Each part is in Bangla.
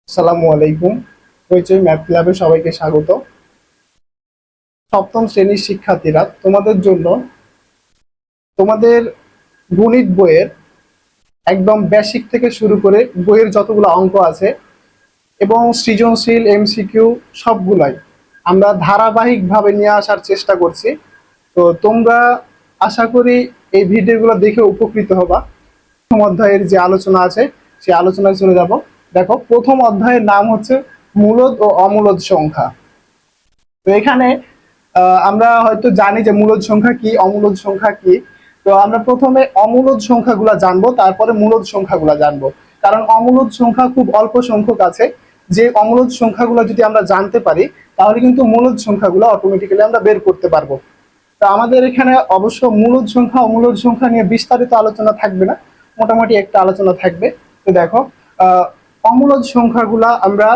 আসসালামু আলাইকুম। হইচই ম্যাথ ল্যাবে সবাইকে স্বাগত। সপ্তম শ্রেণীর শিক্ষার্থীরা, তোমাদের জন্য তোমাদের গণিত বইয়ের একদম বেসিক থেকে শুরু করে বইয়ের যতগুলো অঙ্ক আছে এবং সৃজনশীল এমসিকিউ সবগুলাই আমরা ধারাবাহিকভাবে নিয়ে আসার চেষ্টা করছি। তো তোমরা আশা করি এই ভিডিওগুলো দেখে উপকৃত হবা। প্রথম অধ্যায়ের যে আলোচনা আছে সেই আলোচনায় চলে যাব। দেখো, প্রথম অধ্যায়ের নাম হচ্ছে মূলদ ও অমূলদ সংখ্যা। তো এখানে আমরা হয়তো জানি যে মূলদ সংখ্যা কি, অমূলদ সংখ্যা কি। তো আমরা প্রথমে অমূলদ সংখ্যাগুলো জানবো, তারপরে মূলদ সংখ্যাগুলো জানবো। কারণ অমূলদ সংখ্যা খুব অল্প সংখ্যক আছে, যে অমূলদ সংখ্যাগুলো যদি আমরা জানতে পারি তাহলে কিন্তু মূলদ সংখ্যাগুলো অটোমেটিক্যালি আমরা বের করতে পারবো। তো আমাদের এখানে অবশ্য মূলদ সংখ্যা অমূলদ সংখ্যা নিয়ে বিস্তারিত আলোচনা থাকবে না, মোটামুটি একটা আলোচনা থাকবে। তো দেখো, অমূলদ সংখ্যাগুলা আমরা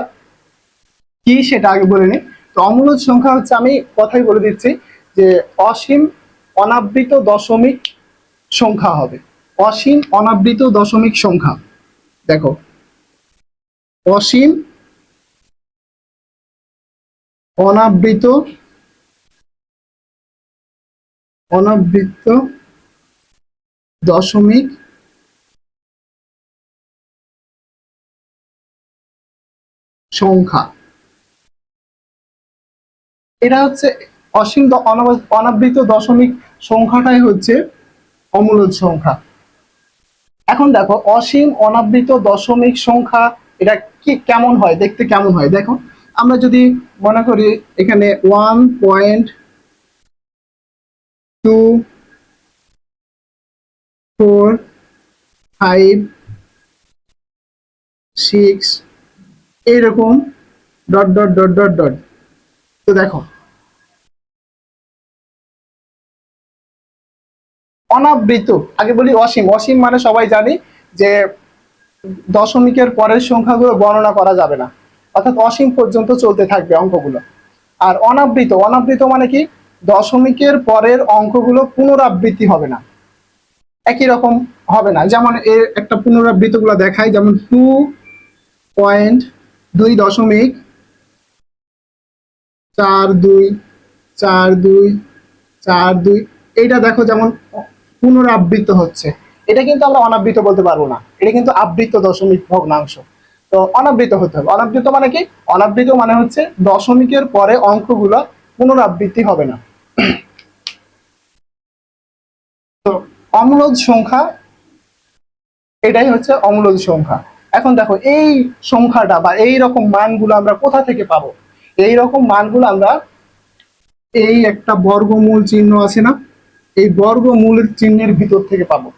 কি সেটা আগে বলে নিই। তো অমূলদ সংখ্যা হচ্ছে, আমি কথাই বলে দিচ্ছি, যে অসীম অনাবৃত দশমিক সংখ্যা হবে। অসীম অনাবৃত দশমিক সংখ্যা। দেখো, অসীম অনাবৃত অনাবৃত দশমিক সংখ্যা, এটা হচ্ছে অসীম অনাবৃত দশমিক সংখ্যাটাই হচ্ছে অমূলদ সংখ্যা। এখন দেখো, অসীম অনাবৃত দশমিক সংখ্যা এটা কি কেমন হয়, দেখতে কেমন হয় দেখো। আমরা যদি মনে করি এখানে 1.2 4 5 6 এইরকম dot dot dot dot dot. তো দেখো, অনাবৃত, আগে বলি অসীম। অসীম মানে সবাই জানি যে দশমিকের পরের সংখ্যাগুলো গণনা করা যাবে না, অর্থাৎ অসীম পর্যন্ত চলতে থাকবে অঙ্কগুলো। আর অনাবৃত, অনাবৃত মানে কি, দশমিকের পরের অঙ্কগুলো পুনরাবৃত্তি হবে না, একই রকম হবে না। যেমন এর একটা পুনরাবৃত্ত গুলো দেখায়, যেমন 2.2.4 2 4 2 4 2, এইটা দেখো যেমন পুনরাবৃত্ত হচ্ছে। এটা কিন্তু আমরা অনাবৃত বলতে পারবো না, এটা কিন্তু আবৃত্ত দশমিক ভগ্নাংশ। তো অনাবৃত হতে হবে। অনাবৃত মানে কি, অনাবৃত মানে হচ্ছে দশমিকের পরে অঙ্কগুলো পুনরাবৃত্তি হবে না। তো অমূলদ সংখ্যা, এটাই হচ্ছে অমূলদ সংখ্যা। এখন দেখো, এই সংখ্যাটা বা এই রকম মানগুলো আমরা কোথা থেকে পাবো? এই রকম মানগুলো আমরা এই একটা বর্গমূল চিহ্ন আছে না, এই বর্গমূলের চিহ্নের ভিতর থেকে পাবো।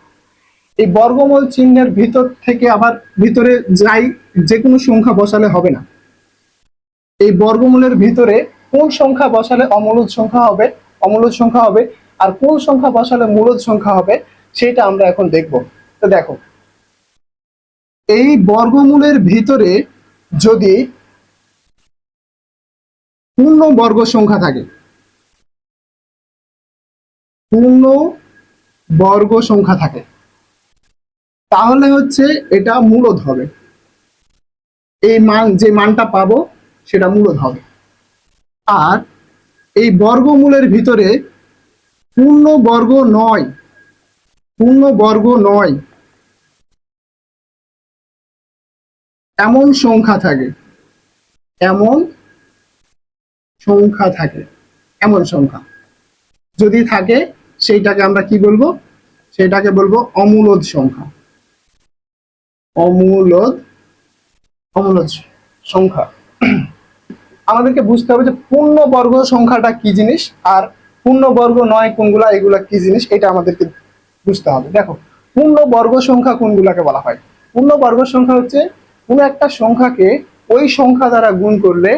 এই বর্গমূল চিহ্নের ভিতর থেকে আবার ভিতরে যাই, যে কোনো সংখ্যা বসালে হবে না। এই বর্গমূলের ভিতরে কোন সংখ্যা বসালে অমূলদ সংখ্যা হবে, অমূলদ সংখ্যা হবে, আর কোন সংখ্যা বসালে মূলদ সংখ্যা হবে, সেটা আমরা এখন দেখব। তো দেখো, এই বর্গমূলের ভিতরে যদি পূর্ণ বর্গ সংখ্যা থাকে, পূর্ণ বর্গ সংখ্যা থাকে, তাহলে হচ্ছে এটা মূলদ হবে। এই মান, যে মানটা পাবো সেটা মূলদ হবে। আর এই বর্গমূলের ভিতরে পূর্ণ বর্গ নয়, পূর্ণ বর্গ নয় এমন সংখ্যা থাকে, এমন সংখ্যা থাকে, এমন সংখ্যা যদি থাকে, সেইটাকে আমরা কি বলবো? সেটাকে বলবো অমূলদ সংখ্যা। অমূলদ, অমূলদ সংখ্যা। আমাদেরকে বুঝতে হবে যে পূর্ণবর্গ সংখ্যাটা কি জিনিস আর পূর্ণবর্গ নয় কোনগুলা, এগুলা কি জিনিস, এটা আমাদেরকে বুঝতে হবে। দেখো, পূর্ণবর্গ সংখ্যা কোনগুলাকে বলা হয়? পূর্ণবর্গ সংখ্যা হচ্ছে কোনো একটা সংখ্যাকে ওই সংখ্যা দ্বারা গুণ করলে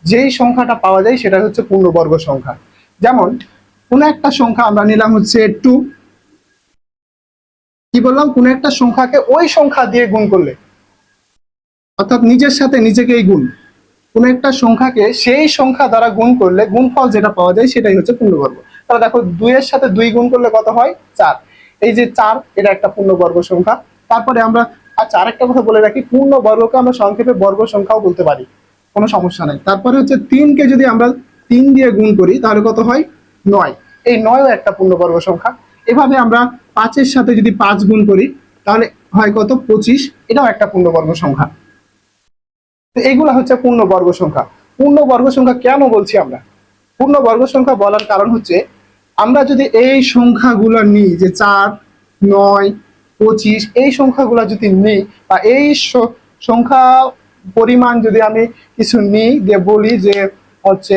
যেই সংখ্যাটা পাওয়া যায় সেটা হচ্ছে পূর্ণবর্গ সংখ্যা। যেমন কোনো একটা সংখ্যা আমরা নিলাম হচ্ছে 2, কি বললাম, কোনো একটা সংখ্যাকে ওই সংখ্যা দিয়ে গুণ করলে, অর্থাৎ নিজের সাথে নিজেকেই গুণ, কোন একটা সংখ্যাকে সেই সংখ্যা দ্বারা গুণ করলে গুণফল যেটা পাওয়া যায় সেটাই হচ্ছে পূর্ণবর্গ। তাহলে দেখো, 2 এর সাথে 2 গুণ করলে কত হয়? 4। এই যে 4, এটা একটা পূর্ণবর্গ সংখ্যা। তারপরে আমরা আচ্ছা, আরেকটা কথা বলে রাখি, পূর্ণ বর্গকে আমরা সংক্ষেপে বর্গ সংখ্যাও বলতে পারি, কোনো সমস্যা নাই। তারপরে হচ্ছে 3কে যদি আমরা 3 দিয়ে গুণ করি তাহলে কত হয়? 9। এই 9ও একটা পূর্ণবর্গ সংখ্যা। এভাবে আমরা 5-এর সাথে যদি 5 গুণ করি তাহলে হয় কত? 25। এটাও একটা পূর্ণবর্গ সংখ্যা। তো এইগুলা হচ্ছে পূর্ণবর্গ সংখ্যা। পূর্ণবর্গ সংখ্যা কেন বলছি আমরা? পূর্ণবর্গ সংখ্যা বলার কারণ হচ্ছে, আমরা যদি এই সংখ্যাগুলো নিই, যে 4, 9, 25, এই সংখ্যাগুলো যদি নিই, বা এই সংখ্যা পরিমাণ যদি আমি কিছু নিই, দিয়ে বলি যে হচ্ছে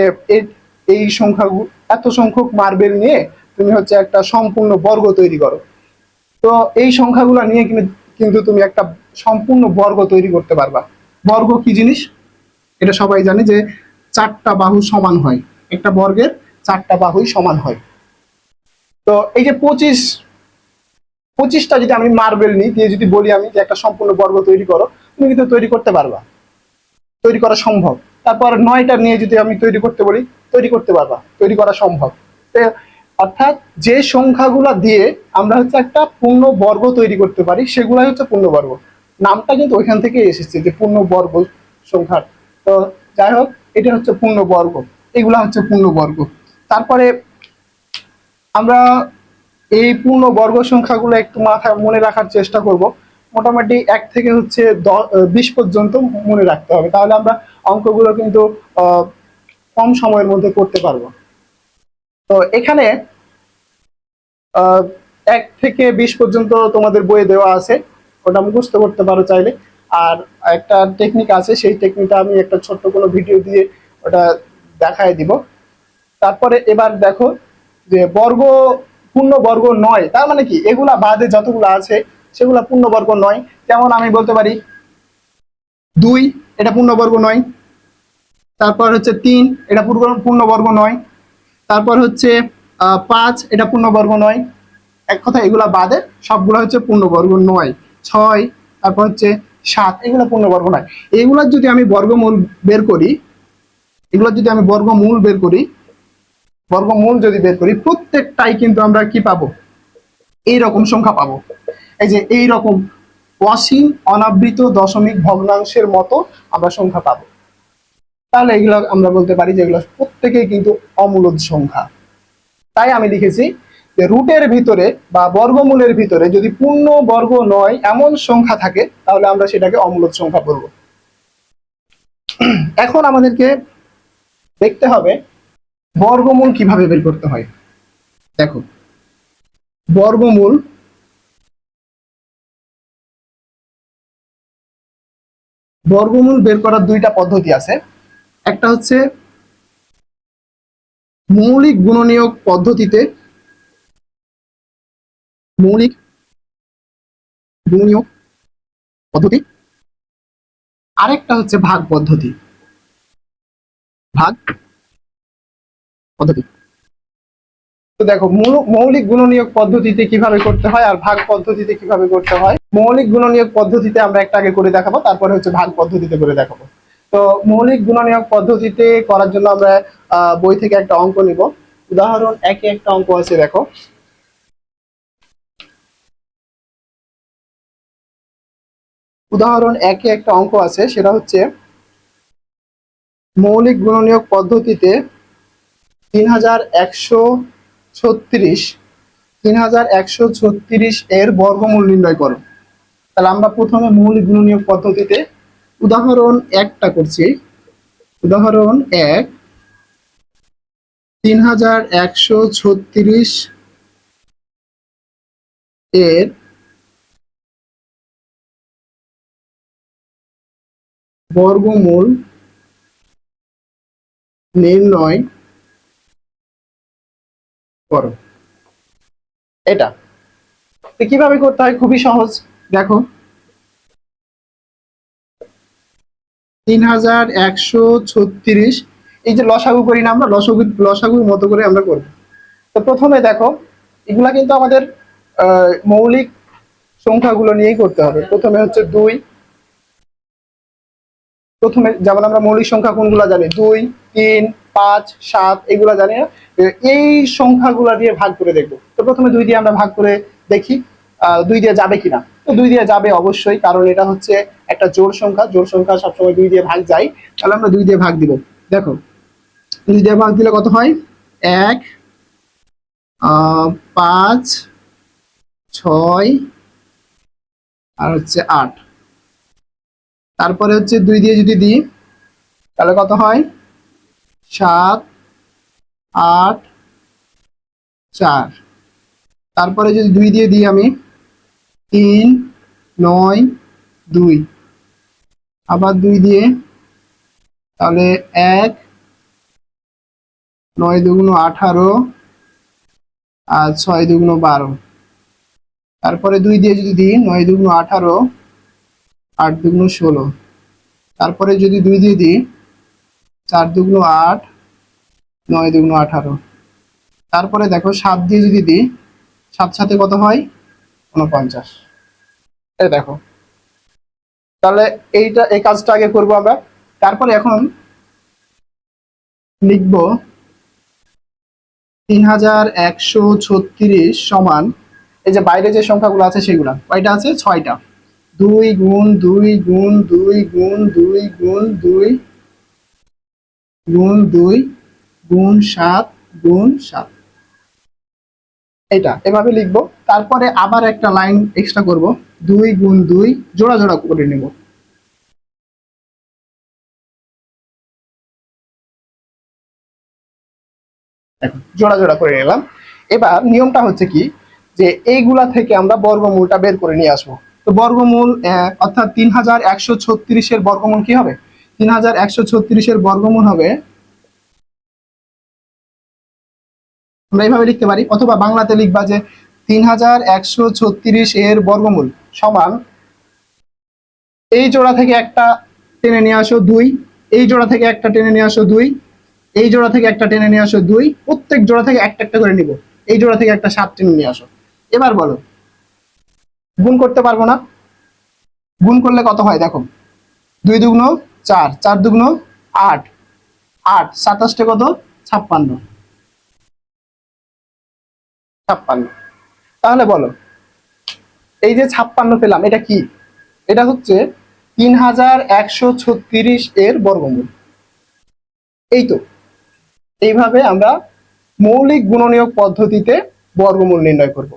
এই সংখ্যাগুলো, এত সংখ্যক মার্বেল নিয়ে তুমি হচ্ছে একটা সম্পূর্ণ বর্গ তৈরি করো, তো এই সংখ্যাগুলো নিয়ে কিন্তু তুমি একটা সম্পূর্ণ বর্গ তৈরি করতে পারবা। বর্গ কি জিনিস এটা সবাই জানে, যে 4টা বাহু সমান হয়, একটা বর্গের 4টা বাহুই সমান হয়। তো এই যে 25টা যদি আমি মার্বেল নিই, দিয়ে যদি বলি আমি যে একটা সম্পূর্ণ বর্গ তৈরি করো, তুমি কিন্তু তৈরি করতে পারবা, তৈরি করা সম্ভব। তারপর 9টা নিয়ে যদি আমি তৈরি করতে বলি, তৈরি করতে পারবা, তৈরি করা সম্ভব। অর্থাৎ যে সংখ্যাগুলা দিয়ে আমরা হচ্ছে একটা পূর্ণ বর্গ তৈরি করতে পারি, সেগুলাই হচ্ছে পূর্ণবর্গ। নামটা কিন্তু ওইখান থেকে এসেছে, যে পূর্ণবর্গ সংখ্যার। তো যাই হোক, এটা হচ্ছে পূর্ণবর্গ, এগুলা হচ্ছে পূর্ণবর্গ। তারপরে আমরা এই পূর্ণবর্গ সংখ্যাগুলো একটু মাথায় মনে রাখার চেষ্টা করব। মোটামুটি 1 থেকে হচ্ছে 20 পর্যন্ত মনে রাখতে হবে, তাহলে আমরা অঙ্কগুলো কিন্তু কম সময়ের মধ্যে করতে পারবো। তো এখানে 1 থেকে 20 পর্যন্ত তোমাদের বইয়ে দেওয়া আছে, ওটা মুখস্থ করতে পারো চাইলে। আর একটা টেকনিক আছে, সেই টেকনিকটা আমি একটা ছোট্ট কোনো ভিডিও দিয়ে ওটা দেখায় দিব। তারপরে এবার দেখো যে পূর্ণবর্গ নয়, তার মানে কি? এগুলা বাদে যতগুলো আছে সেগুলা পূর্ণবর্গ নয়। যেমন আমি বলতে পারি 2, এটা পূর্ণবর্গ নয়। তারপর হচ্ছে 3, এটা পূর্ণবর্গ নয়। তারপর হচ্ছে 5, এটা পূর্ণবর্গ নয়। এক কথা, এগুলা বাদে সবগুলো হচ্ছে পূর্ণবর্গ নয়। 6, তারপর হচ্ছে 7, এগুলো পূর্ণবর্গ নয়। এগুলার যদি আমি বর্গমূল বের করি, বর্গমূল যদি বের করি, প্রত্যেকটাই কিন্তু আমরা কি পাবো? এইরকম সংখ্যা পাবো। এই যে এইরকম অসীম অনাবৃত দশমিক ভগ্নাংশের মতো আমরা সংখ্যা পাবো। তাহলে এগুলো আমরা বলতে পারি যে এগুলো প্রত্যেকেই কিন্তু অমূলদ সংখ্যা। তাই আমি লিখেছি যে রুটের ভিতরে বা বর্গমূলের ভিতরে যদি পূর্ণ বর্গ নয় এমন সংখ্যা থাকে, তাহলে আমরা সেটাকে অমূলদ সংখ্যা বলবো। এখন আমাদেরকে দেখতে হবে বর্গমূল কিভাবে বের করতে হয়। দেখো, বর্গমূল বের করার 2টা পদ্ধতি আছে। একটা হচ্ছে মৌলিক গুণনীয়ক পদ্ধতিতে, মৌলিক গুণনীয়ক পদ্ধতি। আরেকটা হচ্ছে ভাগ পদ্ধতি, ভাগ পদ্ধতি। তো দেখো, মৌলিক গুণনীয়ক পদ্ধতিতে কিভাবে করতে হয় আর ভাগ পদ্ধতিতে কিভাবে করতে হয়। মৌলিক গুণনীয়ক পদ্ধতিতে আমরা একটা আগে করে দেখাবো, তারপরে হচ্ছে ভাগ পদ্ধতিতে করে দেখাবো। তো মৌলিক গুণনীয়ক পদ্ধতিতে করার জন্য আমরা বই থেকে একটা অঙ্ক নিব। উদাহরণ 1-এ একটা অঙ্ক আছে, দেখো। উদাহরণ 1-এ একটা অঙ্ক আছে, সেটা হচ্ছে মৌলিক গুণনীয়ক পদ্ধতিতে 3136 এর বর্গমূল নির্ণয় করো। তাহলে আমরা প্রথমে মৌলিক গুণনীয়ক পদ্ধতিতে উদাহরণ 1টা করছি। উদাহরণ 1, 3136 এর বর্গমূল নির্ণয় করো। এটা কিভাবে করতে হয়? খুবই সহজ। দেখো, 3136, এই যে লসাগু করি না আমরা, লসাগুর মতো করে আমরা করব। তো প্রথমে দেখো, এগুলা কিন্তু আমাদের মৌলিক সংখ্যাগুলো নিয়েই করতে হবে। প্রথমে হচ্ছে 2, প্রথমে যেমন আমরা মৌলিক সংখ্যা কোনগুলো জানি, 2, 3, 5, 7, এগুলা জানি না। এই সংখ্যাগুলা দিয়ে ভাগ করে দেখবো। তো প্রথমে 2 দিয়ে আমরা ভাগ করে দেখি 2 দিয়ে যাবে কিনা। তো 2 দিয়ে যাবে অবশ্যই, কারণ এটা হচ্ছে একটা জোড় সংখ্যা, জোড় সংখ্যা সবসময় 2 দিয়ে ভাগ যায়। তাহলে আমরা 2 দিয়ে ভাগ দিব। দেখো 2 দিয়ে ভাগ দিলে কত হয়? 1, 5, 6 আর হচ্ছে 8। তারপরে হচ্ছে 2 দিয়ে যদি দিই তাহলে কত হয়? 7, 8, 4। তারপরে যদি 2 দিয়ে দিই আমি 3, 9, 2। আবার 2 দিয়ে তাহলে 1, 9 দুগুণ 18 আর 6 দুগুণ 12। তারপরে 2 দিয়ে যদি দিই 9 দুগুণ 18, 8 দুগুণ 16। তারপরে যদি 2 দিয়ে দিই 4 দুগুণ 8, 9 দুগুণ 18। তারপরে দেখো 7 দিয়ে যদি দিই 7 সাথে কত হয়? 49। এই দেখো, তাহলে এই কাজটা আগে করব আমরা। তারপরে এখন লিখব 3136 সমান, এই যে বাইরে যে সংখ্যাগুলো আছে সেগুলা কয়টা আছে? 6টা। 2 গুণ 2 গুণ 2 গুণ 2 গুণ 2 গুণ 2 গুণ 7 গুণ 7। এটা এভাবে লিখবো। তারপরে আবার একটা লাইন এক্সট্রা করব, 2 গুণ 2 জোড়া জোড়া করে নেব। জোড়া জোড়া করে নিলাম। এবার নিয়মটা হচ্ছে কি, যে এইগুলা থেকে আমরা বর্গমূলটা বের করে নিয়ে আসবো। তো বর্গমূল অর্থাৎ 3136 এর বর্গমূল কি হবে? 3136 এর বর্গমূল হবে, আমরা এইভাবে লিখতে পারি, অথবা বাংলাতে লিখবা যে 3136 এর বর্গমূল সমান, এই জোড়া থেকে একটা টেনে নিয়ে আসো 2, এই জোড়া থেকে একটা টেনে নিয়ে আসো 2, এই জোড়া থেকে একটা টেনে নিয়ে আসো 2, প্রত্যেক জোড়া থেকে একটা একটা করে নিব। এই জোড়া থেকে একটা 7 টেনে নিয়ে আসো। এবার বলো, গুণ করতে পারবো না? গুণ করলে কত হয় দেখো, 2 দুগুণ 4, 4 দুগুণ 8, 8 27 কত? 56, 56। তাহলে বলো, এই যে 56 পেলাম এটা কি? এটা হচ্ছে 3136 এর বর্গমূল। এই তো, এইভাবে আমরা মৌলিক গুণনীয়ক পদ্ধতিতে বর্গমূল নির্ণয় করব।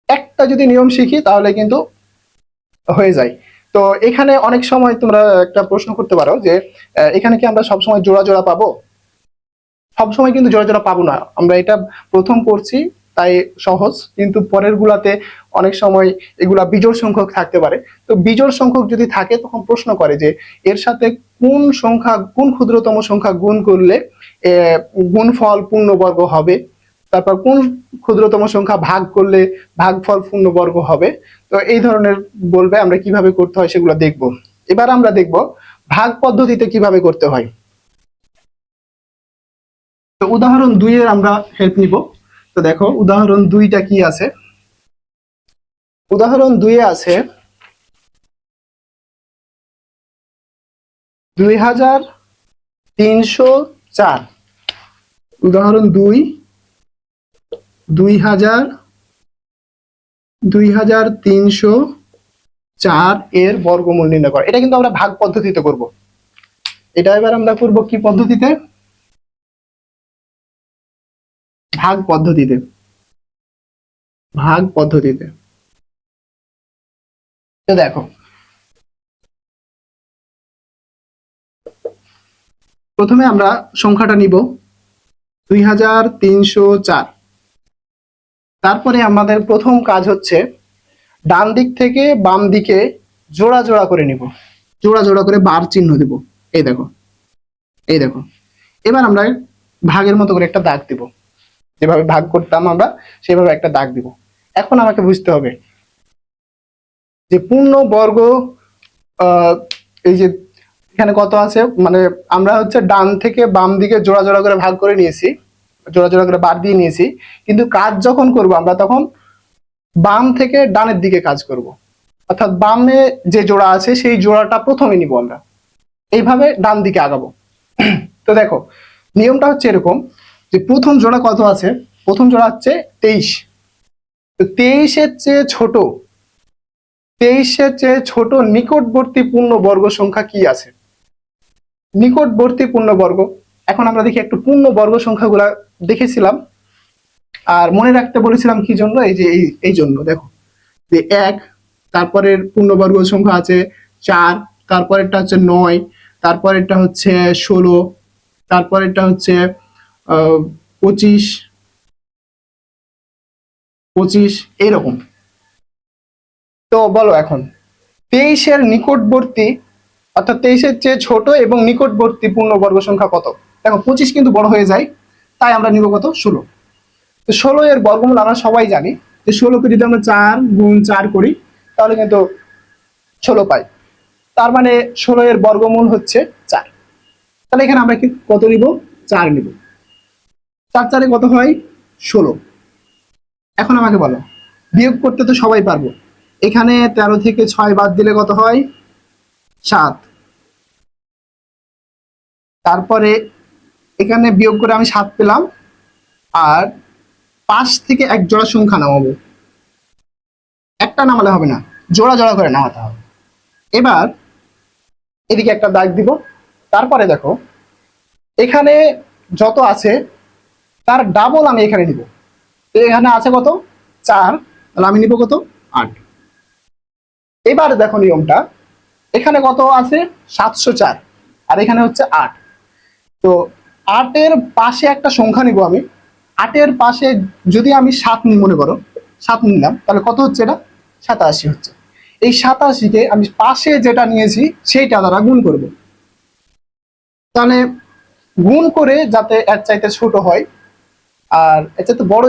একটা যদি নিয়ম শিখি তাহলে কিন্তু হয়ে যায়। তো এখানে অনেক সময় তোমরা একটা প্রশ্ন করতে পারো যে এখানে কি আমরা সবসময় জোড়া জোড়া পাবো? সবসময় কিন্তু জোড়া জোড়া পাবো না। আমরা এটা প্রথম করছি তাই সহজ, কিন্তু পরের গুলাতে অনেক সময় এগুলা বিজোড় সংখ্যক থাকতে পারে। তো বিজোড় সংখ্যক যদি থাকে তখন প্রশ্ন করে যে এর সাথে কোন ক্ষুদ্রতম সংখ্যা গুণ করলে গুণফল পূর্ণবর্গ হবে, তারপর কোন ক্ষুদ্রতম সংখ্যা ভাগ করলে ভাগফল পূর্ণবর্গ হবে। তো এই ধরনের বলবে, আমরা কিভাবে করতে হয় সেগুলো দেখব। এবার আমরা দেখব ভাগ পদ্ধতিতে কিভাবে করতে হয়। তো উদাহরণ 2 এর আমরা হেল্প নিব। তো দেখো উদাহরণ 2টা কি আছে? উদাহরণ 2 এ আছে 2304। উদাহরণ 2, 2304 এর বর্গমূল নির্ণয় করা। এটা কিন্তু আমরা ভাগ পদ্ধতিতে করব। এটা এবার আমরা করব কি পদ্ধতিতে? ভাগ পদ্ধতিতে। ভাগ পদ্ধতিতে। তো দেখো, প্রথমে আমরা সংখ্যাটা নিব 2304। তারপরে আমাদের প্রথম কাজ হচ্ছে ডান দিক থেকে বাম দিকে জোড়া জোড়া করে নিব, জোড়া জোড়া করে বার চিহ্ন দেব। এই দেখো, এই দেখো। এবার আমরা ভাগের মতো করে একটা দাগ দিব, যেভাবে ভাগ করতাম আমরা সেভাবে একটা দাগ দিব। এখন আমাকে বুঝতে হবে যে পূর্ণ বর্গ, এই যে এখানে কত আছে, মানে আমরা হচ্ছে ডান থেকে বাম দিকে জোড়া জোড়া করে ভাগ করে নিয়েছি, জোড়া জোড়া করে বার দিয়ে নিয়েছি, কিন্তু কাজ যখন করব আমরা তখন বাম থেকে ডানের দিকে কাজ করব। অর্থাৎ বামে যে জোড়া আছে সেই জোড়াটা প্রথমে নিব আমরা, এইভাবে ডান দিকে আগাবো। তো দেখো নিয়মটা হচ্ছে এরকম, যে প্রথম জোড়া কত আছে? প্রথম জোড়া হচ্ছে 23। তো 23 এর চেয়ে ছোট 23-এর চেয়ে ছোট নিকটবর্তী পূর্ণবর্গ সংখ্যা কি আছে? নিকটবর্তী পূর্ণবর্গ। এখন আমরা দেখি একটু পূর্ণবর্গ সংখ্যাগুলা দেখেছিলাম আর মনে রাখতে বলেছিলাম কি জন্য, এই যে এই জন্য দেখো যে 1, তারপরের পূর্ণবর্গ সংখ্যা আছে 4, তারপরেরটা হচ্ছে 9, তারপরেরটা হচ্ছে 16, তারপরেরটা হচ্ছে 25 এইরকম। তো বলো এখন 23-এর নিকটবর্তী অর্থাৎ 23-এর চেয়ে ছোট এবং নিকটবর্তী পূর্ণবর্গ সংখ্যা কত? দেখো 25 কিন্তু বড় হয়ে যায়, তাই আমরা নিব কত? 16। তো 16 এর বর্গমূল আমরা সবাই জানি যে 16কে যদি আমরা 4 গুণ 4 করি তাহলে কিন্তু 16 পাই। তার মানে 16 এর বর্গমূল হচ্ছে 4। তাহলে এখানে আমরা কি কত নিব? 4 নিব। 4 4 কত হয়? 16। এখন আমাকে বলো, বিয়োগ করতে তো সবাই পারবো। এখানে 13 থেকে 6 বাদ দিলে কত হয়? 7। তারপরে এখানে বিয়োগ করে আমি 7 পেলাম, আর 5 থেকে এক জোড়া সংখ্যা নামাবো। একটা নামালে হবে না, জোড়া জোড়া করে নামাতে হবে। এবার এদিকে একটা দাগ দিব। তারপরে দেখো এখানে যত আছে তার ডাবল আমি এখানে নিব। তো এখানে আছে কত? 4, তাহলে আমি নিব কত? 8। এবার দেখো নিয়মটা, এখানে কত আছে? 704, আর এখানে হচ্ছে 8। তো 8-এর পাশে একটা সংখ্যা নিব আমি। 8-এর পাশে যদি আমি 7 নিই, মনে করো 7 নিলাম, তাহলে কত হচ্ছে? এটা 87 হচ্ছে। এই 87-কে আমি পাশে যেটা নিয়েছি সেইটা দ্বারা গুণ করব। তাহলে গুণ করে যাতে এর চাইতে ছোট হয় আর এর চাইতে বড়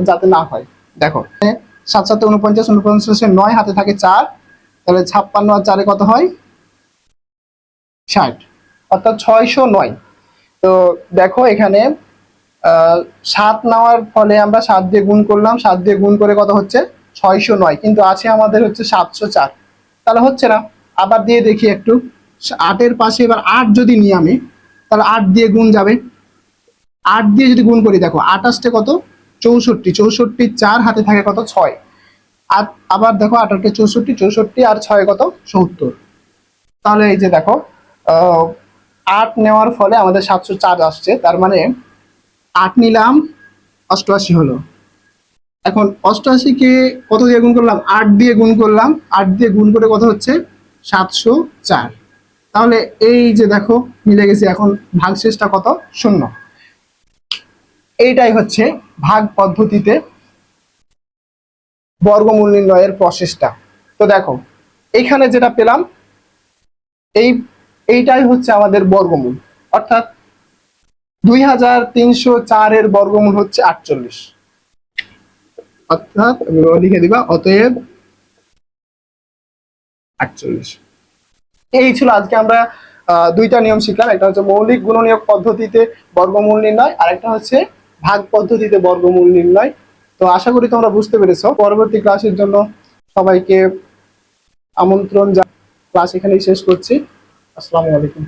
যাতে না হয়। দেখো 7 7 49, 49 9, হাতে থাকে 4, তাহলে 56 আর 4 কত হয়? 60, অর্থাৎ 609। তো দেখো এখানে 7 নেওয়ার ফলে আমরা 7 দিয়ে গুণ করলাম, 7 দিয়ে গুণ করে কত হচ্ছে? 609, কিন্তু আছে আমাদের হচ্ছে 704, তাহলে হচ্ছে না। আবার দিয়ে দেখি একটু। 8-এর পাশে এবার 8 যদি নিই আমি, তাহলে 8 দিয়ে গুণ যাবে। 8 দিয়ে যদি গুণ করি, দেখো 28 কত? 64, 64 4, হাতে থাকে কত? 6। আর আবার দেখো 8 64, 64 আর 6 কত? 70। তাহলে এই যে দেখো 8 নেওয়ার ফলে আমাদের 704 আসছে। তার মানে 8 নিলাম, 88 হলো। এখন 88-কে কত দিয়ে গুণ করলাম? 8 দিয়ে গুণ করলাম। 8 দিয়ে গুণ করে কত হচ্ছে? 704। তাহলে এই যে দেখো মিলে গেছে। এখন ভাগশেষটা কত? 0। এইটাই হচ্ছে ভাগ পদ্ধতিতে বর্গমূল নির্ণয়ের প্রসেসটা। তো দেখো এইখানে যেটা পেলাম এইটাই হচ্ছে আমাদের বর্গমূল, অর্থাৎ 2304 এর বর্গমূল হচ্ছে 48। অর্থাৎ লিখে দিবা, অতএব 48। এই ছিল আজকে আমরা দুইটা নিয়ম শিখলাম। একটা হচ্ছে মৌলিক গুণনীয়ক পদ্ধতিতে বর্গমূল নির্ণয়, আর একটা হচ্ছে ভাগ পদ্ধতিতে বর্গমূল নির্ণয়। তো আশা করি তোমরা বুঝতে পেরেছো। পরবর্তী ক্লাসের জন্য সবাইকে আমন্ত্রণ। ক্লাস এখানেই শেষ করছি। আসসালামু আলাইকুম।